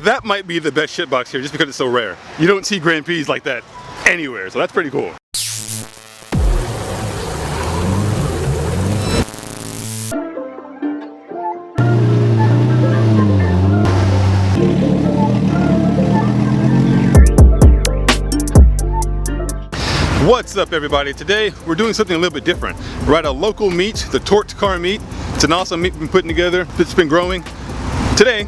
that might be the best shitbox here just because it's so rare. You don't see Grand Prix like that anywhere, so that's pretty cool. What's up everybody? Today we're doing something a little bit different. We're at a local meet, the Tourq'd car meet. It's an awesome meet we've been putting together that's been growing. Today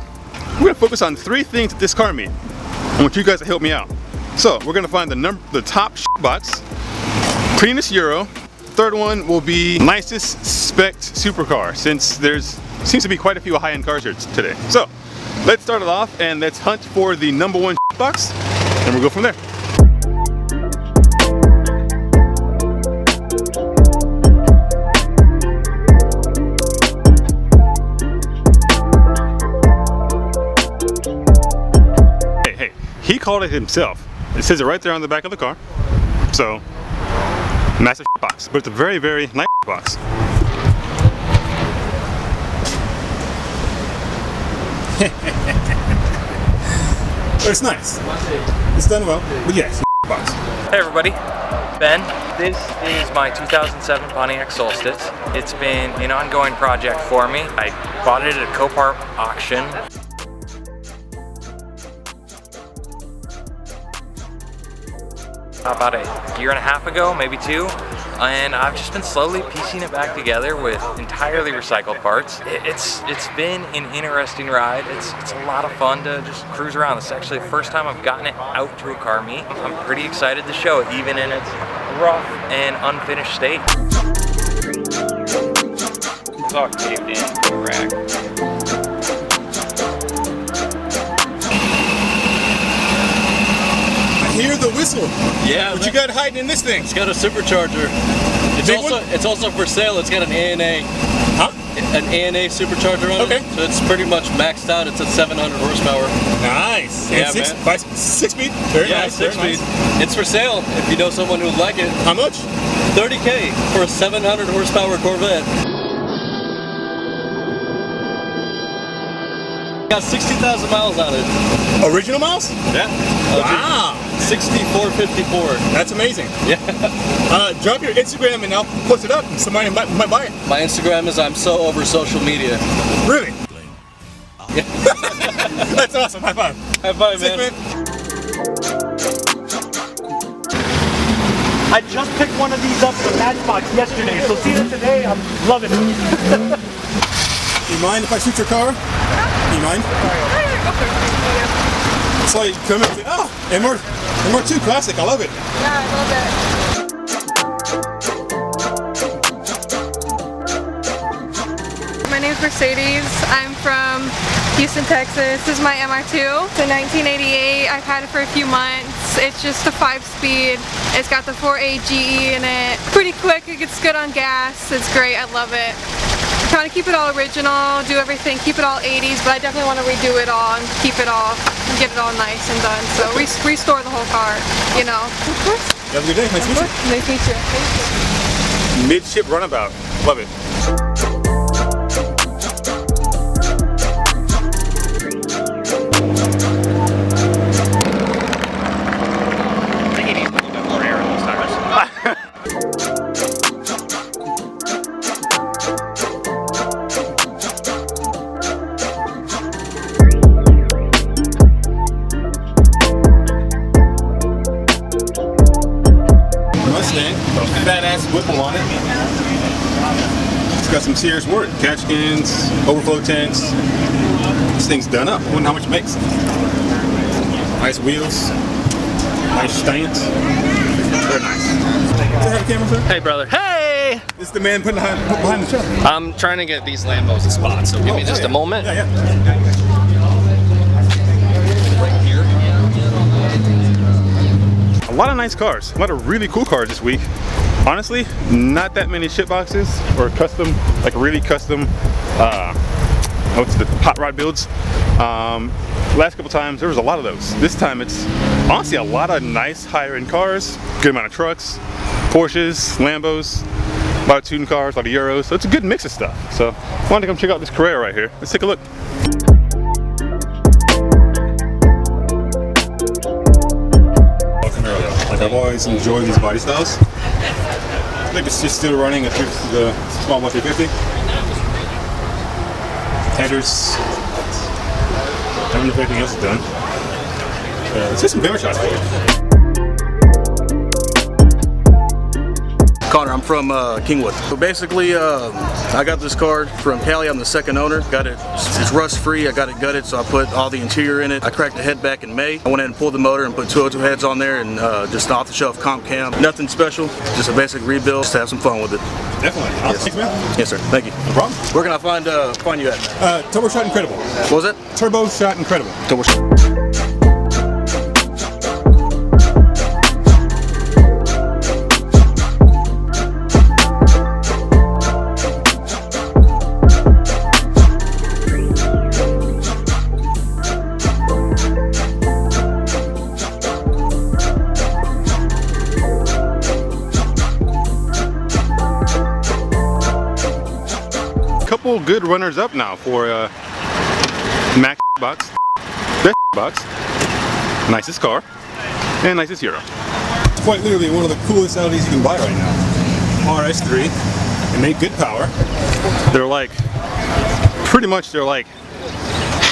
we're going to focus on 3 things at this car meet. I want you guys to help me out. So we're going to find the top box, cleanest Euro. Third one will be nicest spec supercar, since there's seems to be quite a few high-end cars here today. So let's start it off and let's hunt for the #1 box and we'll go from there. He called it himself. It says it right there on the back of the car. So, massive box, but it's a very, very nice box. It's nice. It's done well, but yes, box. Hey everybody, Ben. This is my 2007 Pontiac Solstice. It's been an ongoing project for me. I bought it at a Copart auction. About a year and a half ago, maybe 2, and I've just been slowly piecing it back together with entirely recycled parts. It's been an interesting ride. It's a lot of fun to just cruise around. It's actually the first time I've gotten it out to a car meet. I'm pretty excited to show it, even in its rough and unfinished state. It's all caved in the rack. Hear the whistle. Yeah. What you got hiding in this thing? It's got a supercharger. It's also for sale. It's got an ANA. Huh? An ANA supercharger on it. So it's pretty much maxed out. It's at 700 horsepower. Nice. Yeah, and man. 6 speed. Very nice. 6 speed. Nice. It's for sale if you know someone who'd like it. How much? $30K for a 700 horsepower Corvette. Got 60,000 miles on it. Original miles? Yeah. Wow. 6454. That's amazing. Yeah. Drop your Instagram and I'll post it up. Somebody might buy it. My Instagram is I'm so over social media. Really? Yeah. That's awesome. High five. High five, Sick, man. I just picked one of these up from Matchbox yesterday, so seeing it today, I'm loving it. You mind if I shoot your car? You mind? It's like come in and say, oh, MR2 classic, I love it. Yeah, I love it. My name's Mercedes. I'm from Houston, Texas. This is my MR2. It's a 1988. I've had it for a few months. It's just a 5-speed. It's got the 4.8 GE in it. Pretty quick, it gets good on gas. It's great, I love it. Trying to keep it all original, do everything, keep it all 80s, but I definitely want to redo it all and keep it all, and get it all nice and done. So restore the whole car, you know. Of course. You have a good day. Nice to meet you. Nice to meet you. Thank you. Midship runabout. Love it. I think he needs a little bit more air in those tires. Fat ass Whipple on it. It's got some serious work. Catch cans, overflow tanks. This thing's done up. I wonder how much it makes. Nice wheels. Nice stance. Very nice. Does that have a camera, sir? Hey, brother. Hey! This is the man put behind the shot. I'm trying to get these Lambos a spot, so give me just a moment. Yeah, yeah. A lot of nice cars, a lot of really cool cars this week. Honestly, not that many shit boxes or custom, like really custom, what's the hot rod builds. Last couple times there was a lot of those. This time it's honestly a lot of nice higher end cars, good amount of trucks, Porsches, Lambos, a lot of tune cars, a lot of Euros. So it's a good mix of stuff. So I wanted to come check out this Carrera right here. Let's take a look. I've always enjoyed these body styles. I think it's just still running the small 150. Headers. I don't know if anything else is done. Let's get some camera shots for you. Connor, I'm from Kingwood. So basically, I got this car from Cali. I'm the second owner. Got it. It's rust free. I got it gutted, so I put all the interior in it. I cracked the head back in May. I went ahead and pulled the motor and put 202 heads on there and just an off-the-shelf comp cam. Nothing special. Just a basic rebuild. Just to have some fun with it. Definitely. Yes. Thanks, man. Yes, sir. Thank you. No problem. Where can I find you at? TurboShotIncredible. What was it? TurboShotIncredible. TurboShot. Couple good runners up now for Max box, best box, nicest car, and nicest hero. It's quite literally one of the coolest Audis you can buy right now. RS3, they make good power. They're like, pretty much they're like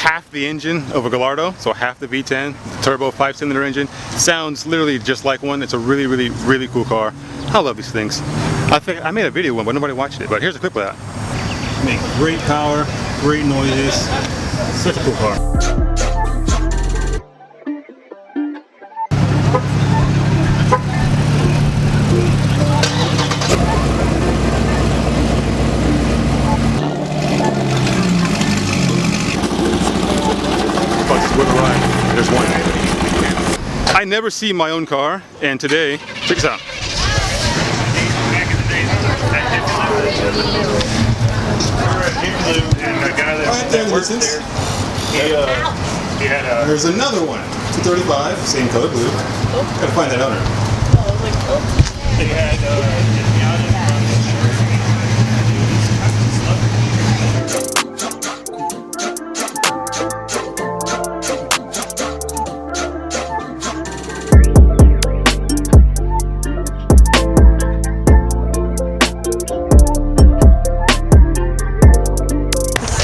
half the engine of a Gallardo, so half the V10, the turbo 5-cylinder engine. Sounds literally just like one. It's a really, really, really cool car. I love these things. I think I made a video one, but nobody watched it, but here's a clip of that. Make great power, great noises. Such a cool car. There's one. I never see my own car, and today, check this out. There's another one, 235, same color blue. Gotta find that owner. They had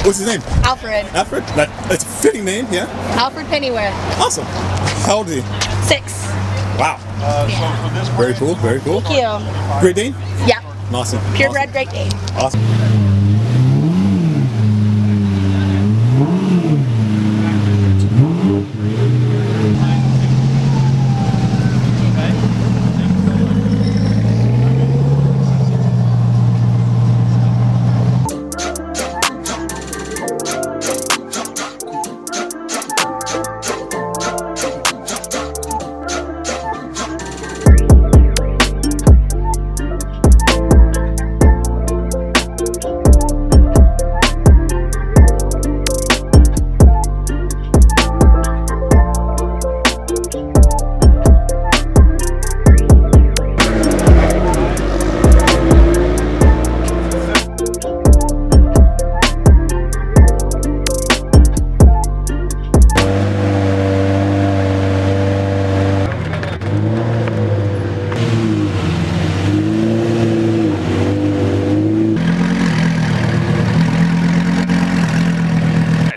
What's his name? Alfred. Alfred? That's a fitting name, yeah? Alfred Pennyworth. Awesome. How old is he? 6. Wow. Very cool, very cool. Thank you. Great Dane? Yeah. Awesome. Purebred Great Dane. Awesome.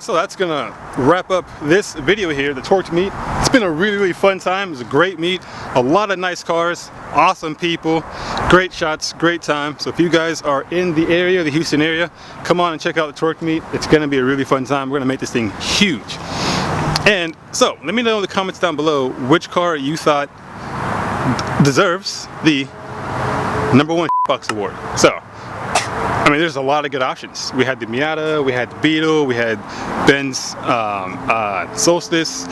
So that's gonna wrap up this video here, the Tourq'd meet. It's been a really, really fun time. It was a great meet, a lot of nice cars, awesome people, great shots, great time. So if you guys are in the area, the Houston area, come on and check out the Tourq'd meet. It's gonna be a really fun time. We're gonna make this thing huge. And so let me know in the comments down below which car you thought deserves the #1 box award. So I mean, there's a lot of good options. We had the Miata, we had the Beetle, we had Ben's Solstice,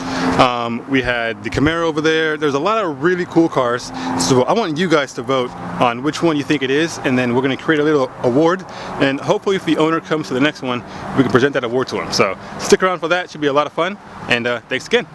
we had the Camaro over there. There's a lot of really cool cars. So I want you guys to vote on which one you think it is, and then we're going to create a little award, and hopefully if the owner comes to the next one, we can present that award to him. So stick around for that. It should be a lot of fun, and thanks again.